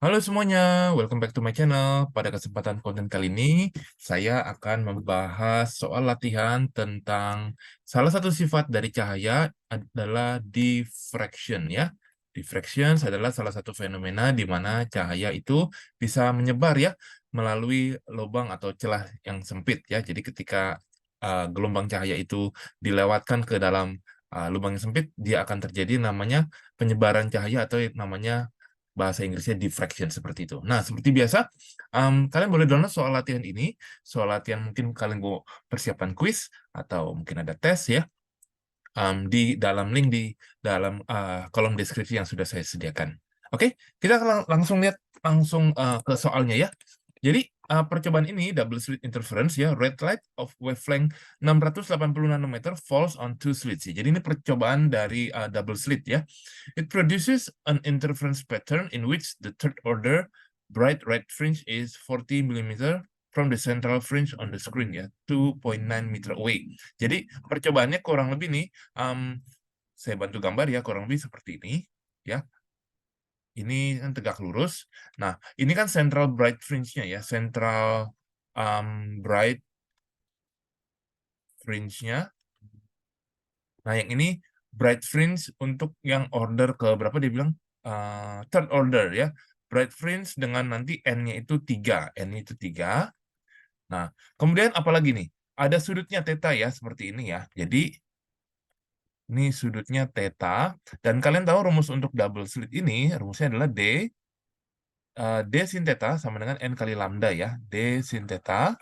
Halo semuanya, welcome back to my channel. Pada kesempatan konten kali ini, saya akan membahas soal latihan tentang salah satu sifat dari cahaya adalah diffraction ya. Diffraction adalah salah satu fenomena di mana cahaya itu bisa menyebar ya melalui lubang atau celah yang sempit ya. Jadi ketika gelombang cahaya itu dilewatkan ke dalam lubang yang sempit, dia akan terjadi namanya penyebaran cahaya atau namanya bahasa Inggrisnya diffraction seperti itu. Nah, seperti biasa, kalian boleh download soal latihan ini. Soal latihan mungkin kalian mau persiapan quiz atau mungkin ada tes ya di dalam link di dalam kolom deskripsi yang sudah saya sediakan. Oke, kita langsung lihat langsung ke soalnya ya. Jadi percobaan ini double slit interference ya, red light of wavelength 680 nanometer falls on two slits. Jadi ini percobaan dari double slit ya. It produces an interference pattern in which the third order bright red fringe is 40 millimeter from the central fringe on the screen ya, 2.9 meter away. Jadi percobaannya kurang lebih nih, saya bantu gambar ya, kurang lebih seperti ini ya. Ini kan tegak lurus. Nah, ini kan central bright fringe-nya ya, central bright fringe-nya. Nah, yang ini bright fringe untuk yang order ke berapa dia bilang? Third order ya. Bright fringe dengan nanti N-nya itu 3. N-nya itu 3. Nah, kemudian apalagi nih? Ada sudutnya theta ya, seperti ini ya. Jadi, ini sudutnya theta. Dan kalian tahu rumus untuk double slit ini, rumusnya adalah D sin theta sama dengan N kali lambda ya. D sin theta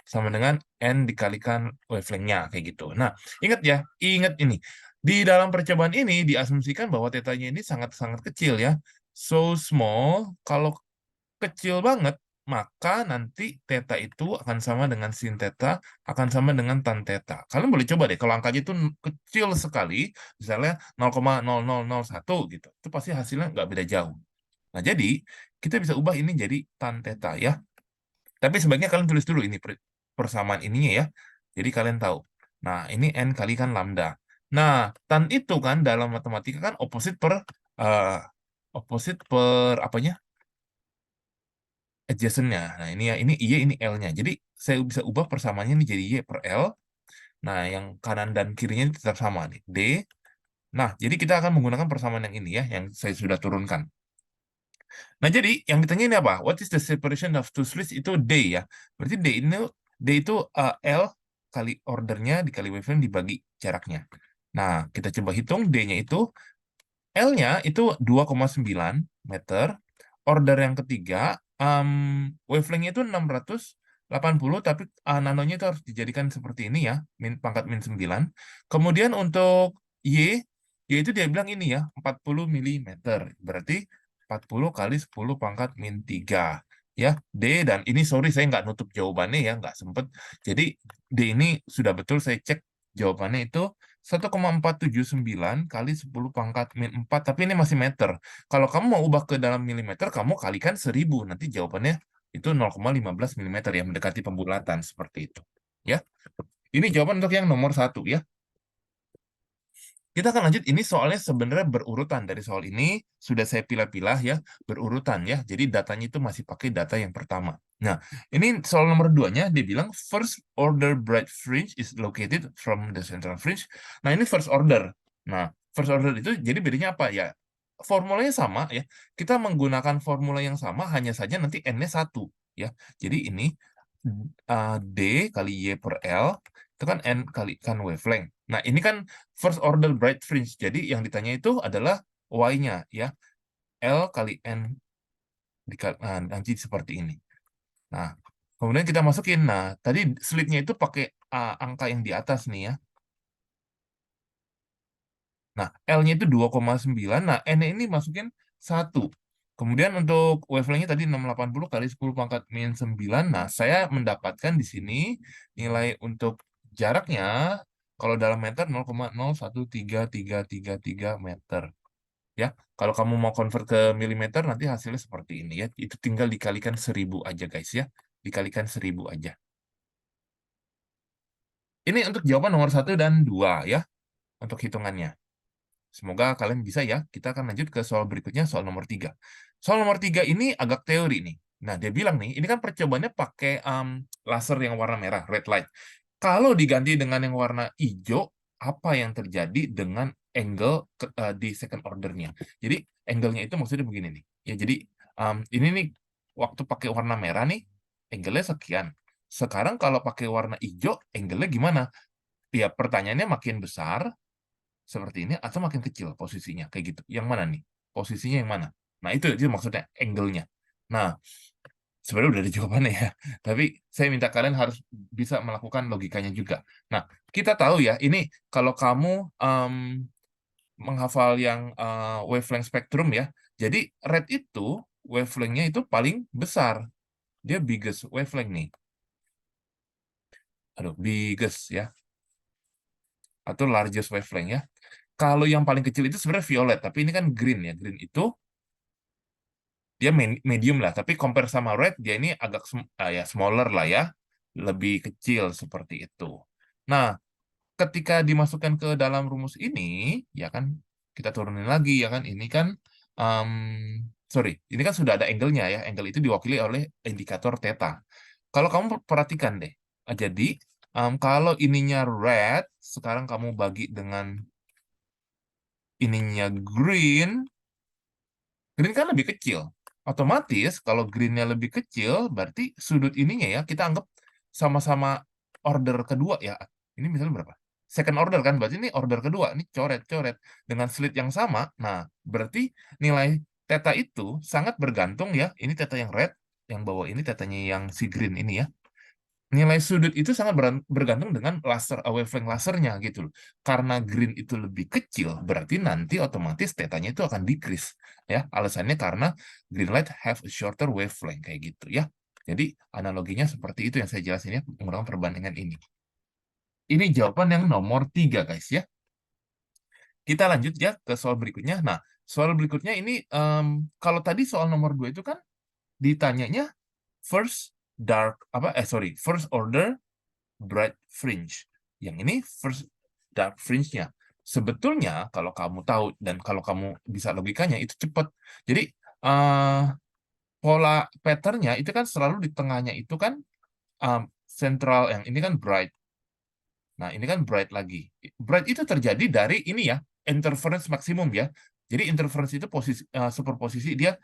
sama dengan N dikalikan wavelength-nya, kayak gitu. Nah, ingat ya, ingat ini. Di dalam percobaan ini diasumsikan bahwa tetanya ini sangat-sangat kecil ya. So small, kalau kecil banget, maka nanti theta itu akan sama dengan sin theta, akan sama dengan tan theta. Kalian boleh coba deh, kalau angkanya itu kecil sekali, misalnya 0,0001 gitu, itu pasti hasilnya nggak beda jauh. Nah, jadi kita bisa ubah ini jadi tan theta ya. Tapi sebaiknya kalian tulis dulu ini persamaan ininya ya. Jadi kalian tahu. Nah, ini N kali kan lambda. Nah, tan itu kan dalam matematika kan uh, opposite per apanya? Adjacent-nya. Nah, ini ya, ini Y, ini L-nya. Jadi saya bisa ubah persamaannya ini jadi Y per L. Nah, yang kanan dan kirinya tetap sama nih. D. Nah, jadi kita akan menggunakan persamaan yang ini ya, yang saya sudah turunkan. Nah, jadi yang ditanya ini apa? What is the separation of two slits? Itu D ya. Berarti D itu L kali ordernya dikali wavelength dibagi jaraknya. Nah, kita coba hitung D-nya itu, L-nya itu 2,9 meter. Order yang ketiga, wavelength-nya itu 680, tapi nanonya itu harus dijadikan seperti ini ya, pangkat min 9. Kemudian untuk Y itu dia bilang ini ya, 40 milimeter. Berarti 40 kali 10 pangkat min 3. Ya, D dan ini sorry saya nggak nutup jawabannya ya, nggak sempet. Jadi D ini sudah betul saya cek jawabannya itu 1,479 kali 10 pangkat min 4, tapi ini masih meter. Kalau kamu mau ubah ke dalam milimeter, kamu kalikan 1000. Nanti jawabannya itu 0,15 milimeter yang mendekati pembulatan seperti itu. Ya, ini jawaban untuk yang nomor 1 ya. Kita akan lanjut, ini soalnya sebenarnya berurutan. Dari soal ini sudah saya pilah-pilah ya, berurutan ya. Jadi datanya itu masih pakai data yang pertama. Nah, ini soal nomor 2-nya, dia bilang first order bright fringe is located from the central fringe. Nah, ini first order. Nah, first order itu jadi bedanya apa ya? Formulanya sama ya. Kita menggunakan formula yang sama, hanya saja nanti N-nya 1 ya. Jadi ini D kali Y per L, itu kan N kali kan wavelength. Nah, ini kan first order bright fringe. Jadi yang ditanya itu adalah Y-nya ya. L kali N nanti seperti ini. Nah, kemudian kita masukin. Nah, tadi slitnya itu pakai angka yang di atas nih ya. Nah, L-nya itu 2,9. Nah, N ini masukin 1. Kemudian untuk wavelength-nya tadi 680 kali 10 pangkat min 9. Nah, saya mendapatkan di sini nilai untuk jaraknya, kalau dalam meter 0,013333 meter. Ya, kalau kamu mau convert ke milimeter, nanti hasilnya seperti ini ya. Itu tinggal dikalikan 1000 aja guys ya. Dikalikan 1000 aja. Ini untuk jawaban nomor 1 dan 2 ya. Untuk hitungannya. Semoga kalian bisa ya. Kita akan lanjut ke soal berikutnya, soal nomor 3. Soal nomor 3 ini agak teori nih. Nah, dia bilang nih, ini kan percobaannya pakai laser yang warna merah, red light. Kalau diganti dengan yang warna hijau, apa yang terjadi dengan angle di second ordernya? Jadi, angle-nya itu maksudnya begini nih. Ya, jadi ini nih, waktu pakai warna merah nih, angle-nya sekian. Sekarang kalau pakai warna hijau, angle-nya gimana? Ya, pertanyaannya makin besar, seperti ini, atau makin kecil posisinya, kayak gitu. Yang mana nih? Posisinya yang mana? Nah, itu maksudnya angle-nya. Nah, sebenarnya udah ada jawabannya ya. Tapi saya minta kalian harus bisa melakukan logikanya juga. Nah, kita tahu ya, ini kalau kamu menghafal yang wavelength spektrum ya, jadi red itu wavelength-nya itu paling besar. Dia biggest wavelength nih. Aduh, biggest ya. Atau largest wavelength ya. Kalau yang paling kecil itu sebenarnya violet, tapi ini kan green ya. Green itu dia medium lah, tapi compare sama red dia ini agak ya smaller lah ya, lebih kecil seperti itu. Nah, ketika dimasukkan ke dalam rumus ini, ya kan kita turunin lagi ya kan, ini kan um, sorry, ini kan sudah ada angle-nya ya, angle itu diwakili oleh indikator theta. Kalau kamu perhatikan deh, jadi kalau ininya red, sekarang kamu bagi dengan ininya green, green kan lebih kecil. Otomatis kalau greennya lebih kecil, berarti sudut ininya ya, kita anggap sama-sama order kedua ya. Ini misalnya berapa? Second order kan, berarti ini order kedua. Ini coret-coret dengan slit yang sama. Nah, berarti nilai theta itu sangat bergantung ya. Ini theta yang red, yang bawah ini tetanya yang si green ini ya. Nilai sudut itu sangat bergantung dengan laser wavelength lasernya gitu loh. Karena green itu lebih kecil, berarti nanti otomatis tetanya itu akan decrease ya. Alasannya karena green light have a shorter wavelength kayak gitu ya. Jadi analoginya seperti itu yang saya jelasin ya menggunakan perbandingan ini. Ini jawaban yang nomor 3 guys ya. Kita lanjut ya ke soal berikutnya. Nah, soal berikutnya ini kalau tadi soal nomor 2 itu kan ditanyanya first first order bright fringe. Yang ini first dark fringe-nya. Sebetulnya kalau kamu tahu dan kalau kamu bisa logikanya itu cepat. Jadi pola pattern-nya itu kan selalu di tengahnya itu kan central, yang ini kan bright. Nah, ini kan bright lagi. Bright itu terjadi dari ini ya, interference maksimum ya. Jadi interference itu superposisi dia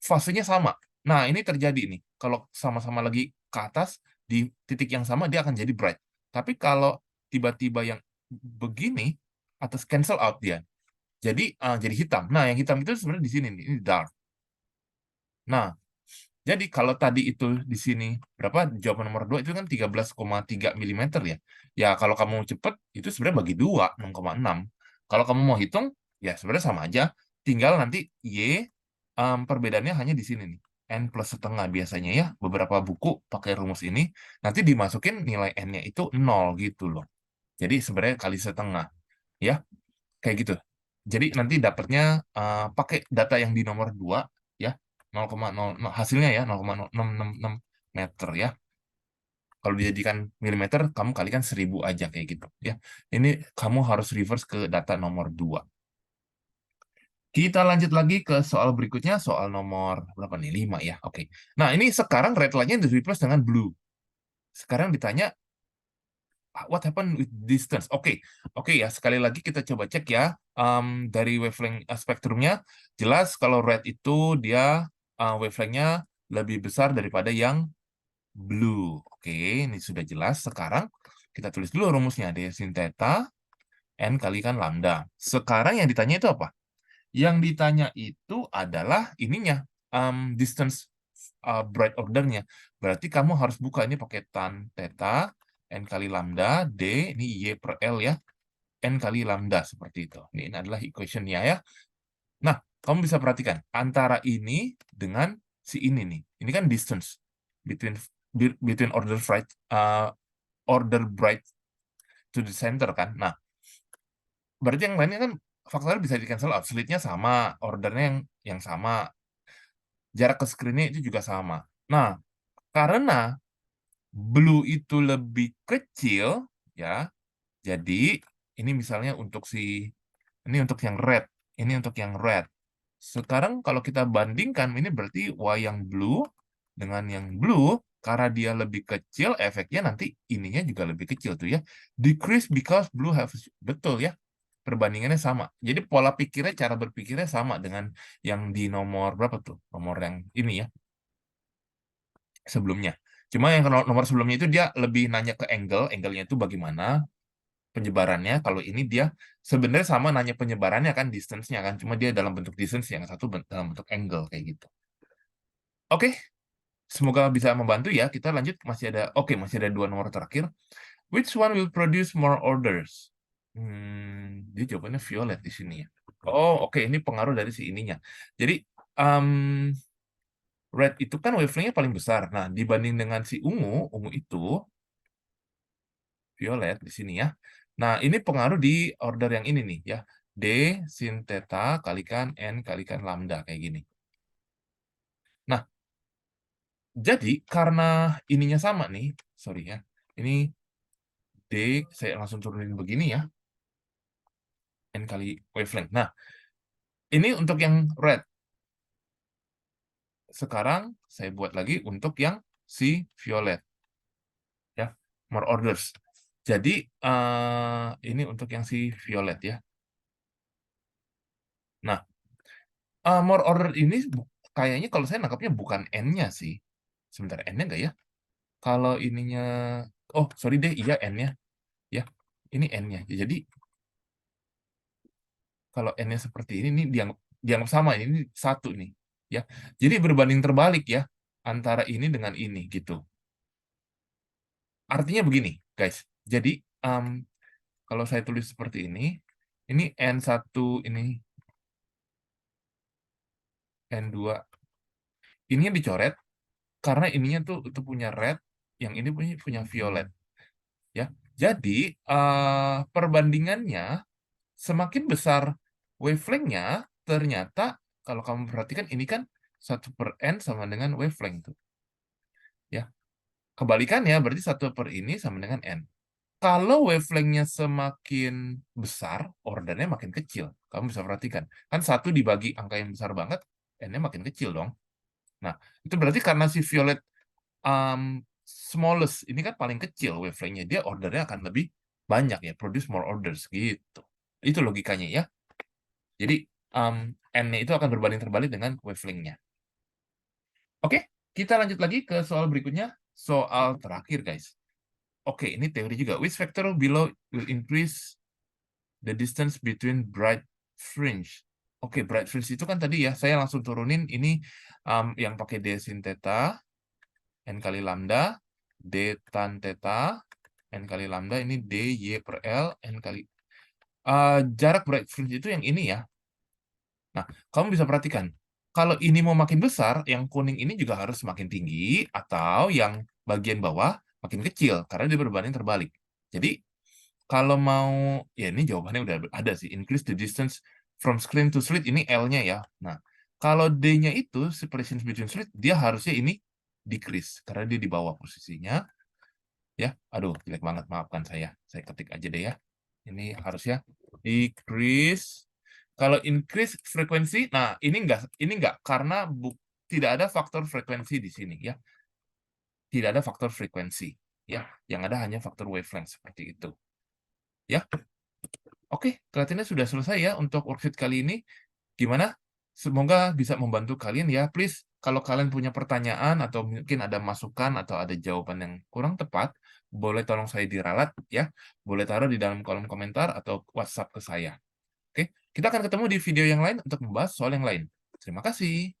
fasenya sama. Nah, ini terjadi nih. Kalau sama-sama lagi ke atas, di titik yang sama, dia akan jadi bright. Tapi kalau tiba-tiba yang begini, atas cancel out dia. Jadi hitam. Nah, yang hitam itu sebenarnya di sini nih, ini dark. Nah, jadi kalau tadi itu di sini, berapa? Jawaban nomor 2 itu kan 13,3 mm ya. Ya, kalau kamu cepet, itu sebenarnya bagi 2, 6,6. Kalau kamu mau hitung, ya sebenarnya sama aja. Tinggal nanti Y, perbedaannya hanya di sini nih. N plus setengah biasanya ya. Beberapa buku pakai rumus ini. Nanti dimasukin nilai N-nya itu 0 gitu loh. Jadi sebenarnya kali setengah. Ya, kayak gitu. Jadi nanti dapatnya pakai data yang di nomor 2 ya. 0,0 hasilnya ya 0,0666 meter ya. Kalau dijadikan milimeter, kamu kalikan 1000 aja kayak gitu ya. Ini kamu harus reverse ke data nomor 2. Kita lanjut lagi ke soal berikutnya, soal nomor berapa nih? 5 ya. Oke. Nah, ini sekarang red light-nya di replace dengan blue. Sekarang ditanya what happened with distance? Oke, ya. Sekali lagi kita coba cek ya dari wavelength spektrumnya. Jelas kalau red itu dia wavelength-nya lebih besar daripada yang blue. Oke, ini sudah jelas. Sekarang kita tulis dulu rumusnya. D sin theta n kalikan lambda. Sekarang yang ditanya itu apa? Yang ditanya itu adalah ininya distance bright ordernya. Berarti kamu harus buka ini pakai tan theta n kali lambda d, ini y per l ya, n kali lambda seperti itu. Ini adalah equation-nya ya. Nah, kamu bisa perhatikan antara ini dengan si ini nih. Ini kan distance between order bright to the center kan. Nah, berarti yang lainnya kan faktornya bisa di cancel out. Slitnya sama, ordernya yang sama, jarak ke screen-nya itu juga sama. Nah, karena blue itu lebih kecil ya, jadi ini misalnya untuk si Ini untuk yang red. Ini untuk yang red. Sekarang kalau kita bandingkan, ini berarti Y yang blue dengan yang blue, karena dia lebih kecil, efeknya nanti ininya juga lebih kecil tuh ya. Decrease because blue have... Betul ya. Perbandingannya sama. Jadi pola pikirnya, cara berpikirnya sama dengan yang di nomor berapa tuh? Nomor yang ini ya, sebelumnya. Cuma yang nomor sebelumnya itu dia lebih nanya ke angle, angle-nya itu bagaimana penyebarannya. Kalau ini dia sebenarnya sama nanya penyebarannya kan, distance-nya kan, cuma dia dalam bentuk distance, yang satu dalam bentuk angle kayak gitu. Oke, semoga bisa membantu ya. Kita lanjut, masih ada masih ada 2 nomor terakhir. Which one will produce more orders? Dia jawabannya violet di sini ya. Oh, oke, ini pengaruh dari si ininya. Jadi red itu kan wavelength-nya paling besar. Nah, dibanding dengan si ungu itu violet di sini ya. Nah, ini pengaruh di order yang ini nih ya. D sin theta kalikan N kalikan lambda kayak gini. Nah, jadi karena ininya sama nih, sorry ya. Ini D, saya langsung turunin begini ya. N kali wavelength. Nah, ini untuk yang red. Sekarang saya buat lagi untuk yang si violet. Ya, more orders. Jadi, ini untuk yang si violet ya. Nah, more order ini kayaknya kalau saya nangkapnya bukan N-nya sih. Sebentar, N-nya nggak ya? Kalau ininya, oh sorry deh, iya N-nya. Ya, ini N-nya. Jadi, kalau N-nya seperti ini, dianggap sama, ini satu nih. Ya, jadi berbanding terbalik ya, antara ini dengan ini gitu. Artinya begini, guys. Jadi, kalau saya tulis seperti ini N1, ini N2. Ininya dicoret, karena ininya tuh itu punya red, yang ini punya violet. Ya, jadi perbandingannya semakin besar wavelength-nya, ternyata kalau kamu perhatikan ini kan 1/n sama dengan wavelength tuh. Ya. Kebalikannya berarti 1/ini sama dengan n. Kalau wavelength-nya semakin besar, ordernya makin kecil. Kamu bisa perhatikan. Kan 1 dibagi angka yang besar banget, n-nya makin kecil dong. Nah, itu berarti karena si violet smallest, ini kan paling kecil wavelength-nya, dia ordernya akan lebih banyak ya, produce more orders gitu. Itu logikanya ya. Jadi n-nya itu akan berbanding terbalik dengan wavelength-nya. Oke, kita lanjut lagi ke soal berikutnya, soal terakhir guys. Oke, ini teori juga. Which factor below will increase the distance between bright fringe? Oke, bright fringe itu kan tadi ya, saya langsung turunin ini yang pakai D sin theta, N kali lambda, D tan theta, N kali lambda, ini D Y per L, N kali... jarak bright fringe itu yang ini ya. Nah, kamu bisa perhatikan, kalau ini mau makin besar, yang kuning ini juga harus makin tinggi, atau yang bagian bawah makin kecil, karena dia berbanding terbalik. Jadi, kalau mau, ya ini jawabannya udah ada sih, increase the distance from screen to slit, ini L-nya ya. Nah, kalau D-nya itu, separation between slit, dia harusnya ini decrease, karena dia di bawah posisinya. Ya, aduh, jelek banget, maafkan saya ketik aja deh ya. Ini harusnya decrease. Kalau increase frekuensi, nah ini enggak karena tidak ada faktor frekuensi di sini ya. Tidak ada faktor frekuensi ya. Yang ada hanya faktor wavelength seperti itu. Ya. Oke, kelihatannya sudah selesai ya untuk worksheet kali ini. Gimana? Semoga bisa membantu kalian ya. Please, kalau kalian punya pertanyaan atau mungkin ada masukan atau ada jawaban yang kurang tepat, boleh tolong saya diralat ya. Boleh taruh di dalam kolom komentar atau WhatsApp ke saya. Oke, kita akan ketemu di video yang lain untuk membahas soal yang lain. Terima kasih.